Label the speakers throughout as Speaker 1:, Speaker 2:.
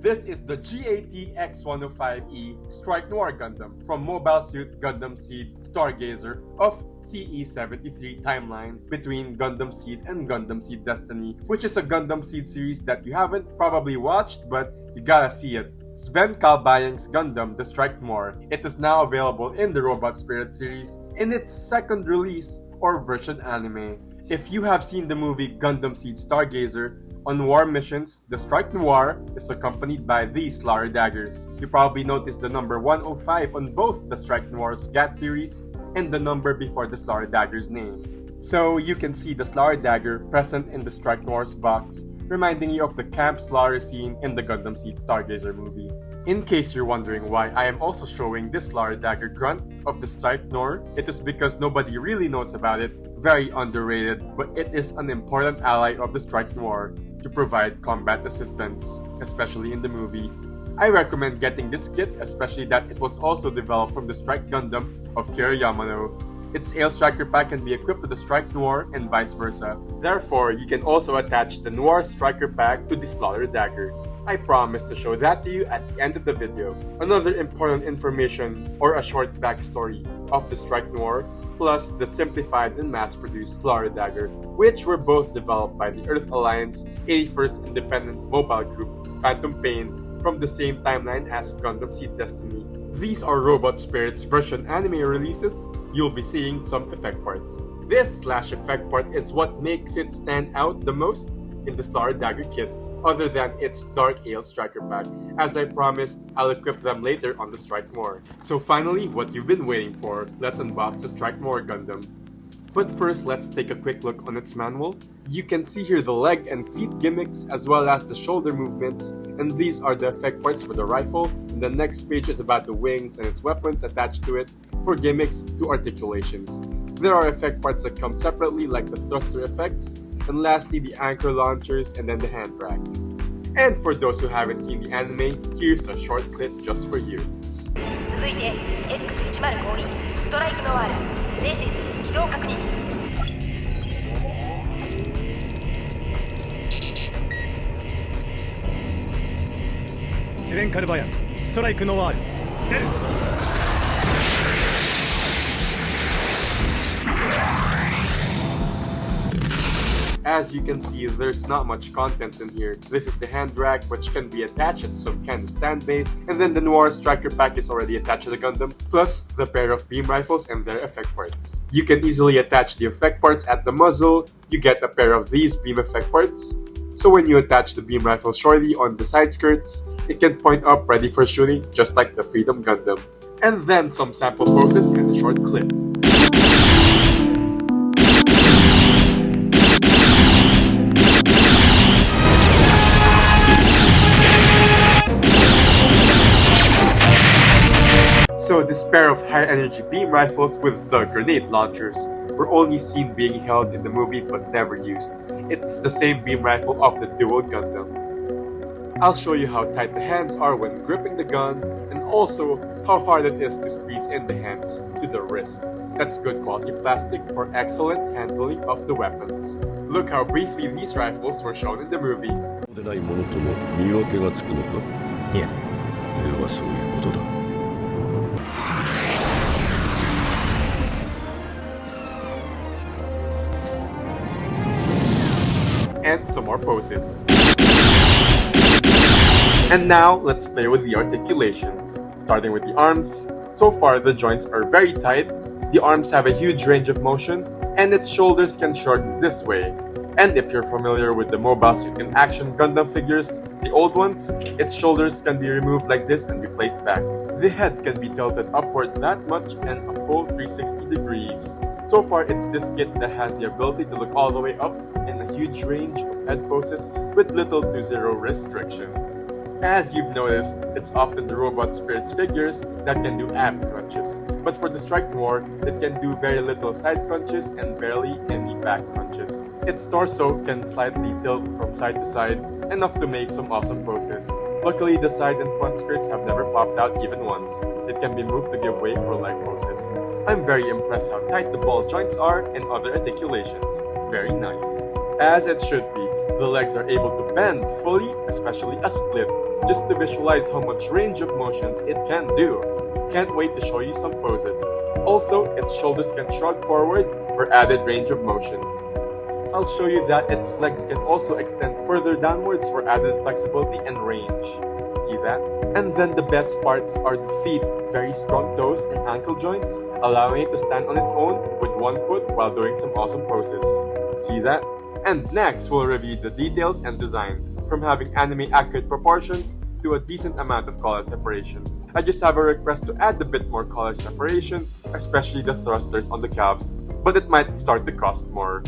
Speaker 1: This is the GAT-X105E Strike Noir Gundam from Mobile Suit Gundam Seed Stargazer of CE73 timeline between Gundam Seed and Gundam Seeddestiny, which is a Gundam Seed series that you haven't probably watched, but you gotta see it. Sven Kalbayang's Gundam, the Strike Noir. It is now available in the Robot Spirit series in its second release or version anime. If you have seen the movie Gundam Seed Stargazer, on war missions, the Strike Noir is accompanied by these Slaughter Daggers. You probably noticed the number 105 on both the Strike Noir's GAT series and the number before the Slaughter Dagger's name. So you can see the Slaughter Dagger present in the Strike Noir's box, reminding you of the camp slaughter scene in the Gundam Seed Stargazer movie. In case you're wondering why I am also showing this Slaughter Dagger grunt of the Strike Noir, it is because nobody really knows about it. Very underrated, but it is an important ally of the Strike Noir to provide combat assistance, especially in the movie. I recommend getting this kit, especially that it was also developed from the Strike Gundam of Kira Yamano. Its Ale Striker Pack can be equipped with the Strike Noir and vice versa. Therefore, you can also attach the Noir Striker Pack to the Slaughter Dagger. I promise to show that to you at the end of the video. Another important information or a short backstory of the Strike Noir, plus the simplified and mass-produced Slaughter Dagger, which were both developed by the Earth Alliance 81st Independent Mobile Group, Phantom Pain, from the same timeline as Gundam Seeddestiny. These are Robot Spirit's version anime releases. You'll be seeing some effect parts. This effect part is what makes it stand out the most in the Slaughter Dagger kit, other than its Dark Ale Striker Pack. As I promised, I'll equip them later on the Strike Noir. So finally, what you've been waiting for, let's unbox the Strike Noir Gundam. But first, let's take a quick look on its manual. You can see here the leg and feet gimmicks as well as the shoulder movements, and these are the effect parts for the rifle, and the next page is about the wings and its weapons attached to it, for gimmicks to articulations. There are effect parts that come separately like the thruster effects, and lastly the anchor launchers and then the hand rack. And for those who haven't seen the anime, here's a short clip just for you.
Speaker 2: 続いて X105E ストライクノワール全システム起動確認
Speaker 3: スレンカルバヤンストライクノワール出る
Speaker 1: As you can see, there's not much content in here. This is the hand rack, which can be attached at some kind of stand base, and then the Noir Striker Pack is already attached to the Gundam, plus the pair of beam rifles and their effect parts. You can easily attach the effect parts at the muzzle. You get a pair of these beam effect parts, so when you attach the beam rifle shortly on the side skirts, it can point up ready for shooting, just like the Freedom Gundam. And then some sample poses and a short clip. So this pair of high-energy beam rifles with the grenade launchers were only seen being held in the movie but never used. It's the same beam rifle of the Dual Gundam. I'll show you how tight the hands are when gripping the gun, and also how hard it is to squeeze in the hands to the wrist. That's good quality plastic for excellent handling of the weapons. Look how briefly these rifles were shown in the movie.
Speaker 3: Yeah.
Speaker 1: And some more poses. And now, let's play with the articulations. Starting with the arms. So far, the joints are very tight. The arms have a huge range of motion, and its shoulders can shrug this way. And if you're familiar with the Mobile Suit in Action Gundam figures, the old ones, its shoulders can be removed like this and be placed back. The head can be tilted upward that much and a full 360 degrees. So far, it's this kit that has the ability to look all the way up in a huge range of head poses with little to zero restrictions. As you've noticed, it's often the Robot Spirit's figures that can do ab crunches, but for the Strike Noir, it can do very little side crunches and barely any back crunches. Its torso can slightly tilt from side to side, enough to make some awesome poses. Luckily, the side and front skirts have never popped out even once. It can be moved to give way for leg poses. I'm very impressed how tight the ball joints are and other articulations. Very nice. As it should be. The legs are able to bend fully, especially a split, just to visualize how much range of motions it can do. Can't wait to show you some poses. Also, its shoulders can shrug forward for added range of motion. I'll show you that its legs can also extend further downwards for added flexibility and range. See that? And then the best parts are the feet, very strong toes and ankle joints, allowing it to stand on its own with one foot while doing some awesome poses. See that? And next, we'll review the details and design, from having anime-accurate proportions to a decent amount of color separation. I just have a request to add a bit more color separation, especially the thrusters on the calves, but it might start to cost more.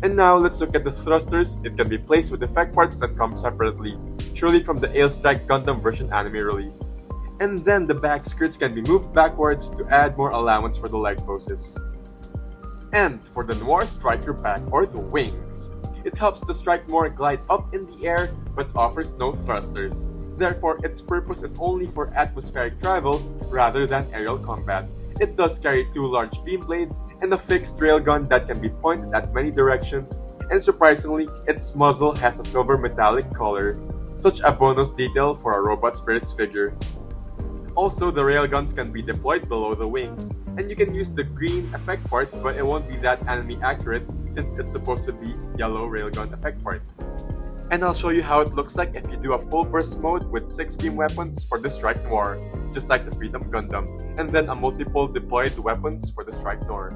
Speaker 1: And now let's look at the thrusters. It can be placed with effect parts that come separately, surely from the Strike Gundam version anime release. And then the back skirts can be moved backwards to add more allowance for the leg poses. And for the Noir Striker Pack, or the wings, it helps the Strike Noir glide up in the air but offers no thrusters. Therefore, its purpose is only for atmospheric travel rather than aerial combat. It does carry 2 large beam blades and a fixed railgun that can be pointed at many directions, and surprisingly, its muzzle has a silver metallic color, such a bonus detail for a Robot Spirits figure. Also, the railguns can be deployed below the wings, and you can use the green effect part, but it won't be that anime accurate since it's supposed to be yellow railgun effect part. And I'll show you how it looks like if you do a full burst mode with 6 beam weapons for the Strike Noir, just like the Freedom Gundam, and then a multiple deployed weapons for the Strike Noir.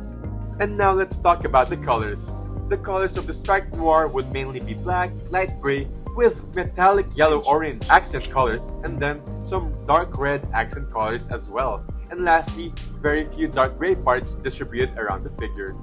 Speaker 1: And now let's talk about the colors. The colors of the Strike Noir would mainly be black, light gray, with metallic yellow-orange accent colors, and then some dark red accent colors as well. And lastly, very few dark gray parts distributed around the figure.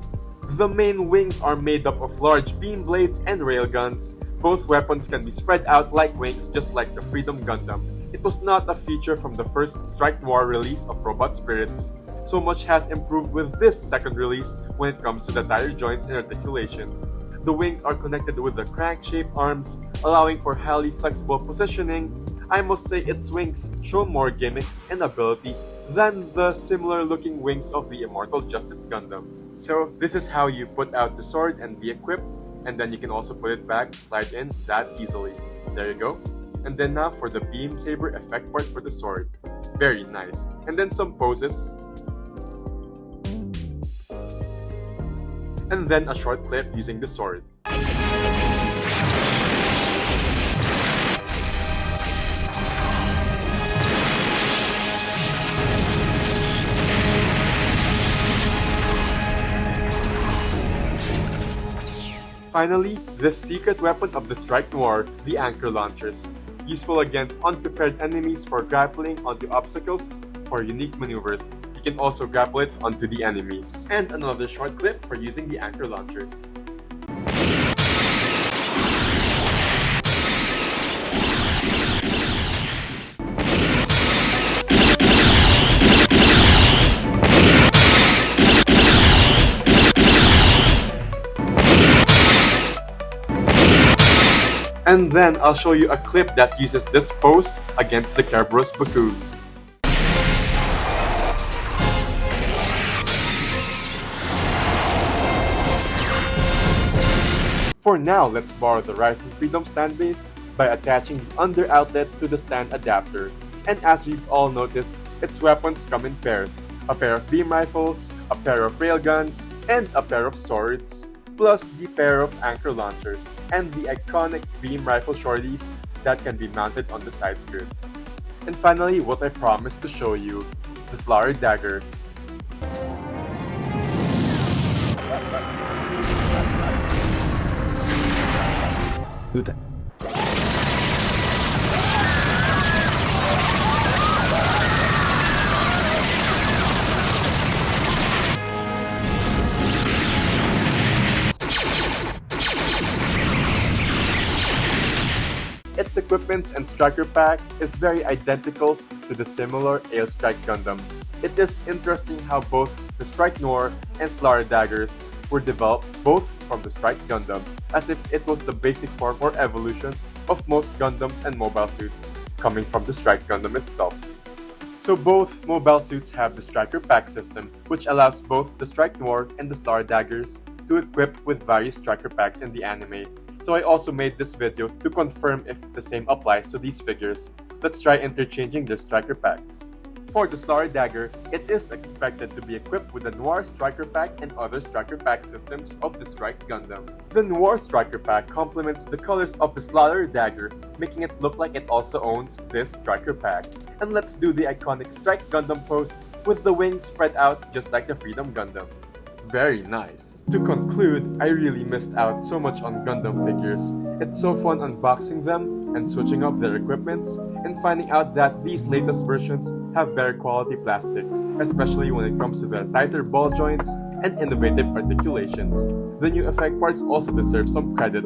Speaker 1: The main wings are made up of large beam blades and railguns. Both weapons can be spread out like wings, just like the Freedom Gundam. It was not a feature from the first Strike Noir release of Robot Spirits. So much has improved with this second release when it comes to the tire joints and articulations. The wings are connected with the crank-shaped arms, allowing for highly flexible positioning. I must say its wings show more gimmicks and ability than the similar-looking wings of the Immortal Justice Gundam. So this is how you put out the sword and be equipped, and then you can also put it back, slide in that easily. There you go. And then now for the beam saber effect part for the sword. Very nice. And then some poses. And then a short clip using the sword. Finally, the secret weapon of the Strike Noir, the anchor launchers. Useful against unprepared enemies for grappling onto obstacles for unique maneuvers. You can also grapple it onto the enemies. And another short clip for using the anchor launchers. And then I'll show you a clip that uses this pose against the Kerberos Bakus. For now, let's borrow the Rising Freedom stand base by attaching the under outlet to the stand adapter. And as you've all noticed, its weapons come in pairs. A pair of beam rifles, a pair of railguns, and a pair of swords, plus the pair of anchor launchers, and the iconic beam rifle shorties that can be mounted on the side skirts. And finally, what I promised to show you, the Slaughter Dagger. Its equipment and striker pack is very identical to the similar Strike Gundam. It is interesting how both the Strike Noir and Slaughter Daggers were developed both from the Strike Gundam, as if it was the basic form or evolution of most Gundams and mobile suits, coming from the Strike Gundam itself. So both mobile suits have the striker pack system, which allows both the Strike Noir and the Slaughter Daggers to equip with various striker packs in the anime. so I also made this video to confirm if the same applies to these figures. Let's try interchanging their striker packs. For the Star Dagger, it is expected to be equipped with the Noir Striker Pack and other Striker Pack systems of the Strike Gundam. The Noir Striker Pack complements the colors of the Slaughter Dagger, making it look like it also owns this Striker Pack. And let's do the iconic Strike Gundam pose with the wings spread out just like the Freedom Gundam. Very nice. To conclude, I really missed out so much on Gundam figures. It's so fun unboxing them and switching up their equipments and finding out that these latest versions have better quality plastic, especially when it comes to their tighter ball joints and innovative articulations. The new effect parts also deserve some credit.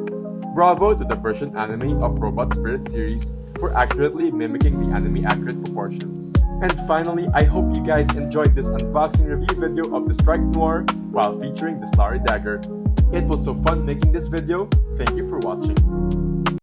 Speaker 1: Bravo to the version anime of Robot Spirit series for accurately mimicking the anime accurate proportions. And finally, I hope you guys enjoyed this unboxing review video of the Strike Noir while featuring the Slaughter Dagger. It was so fun making this video. Thank you for watching.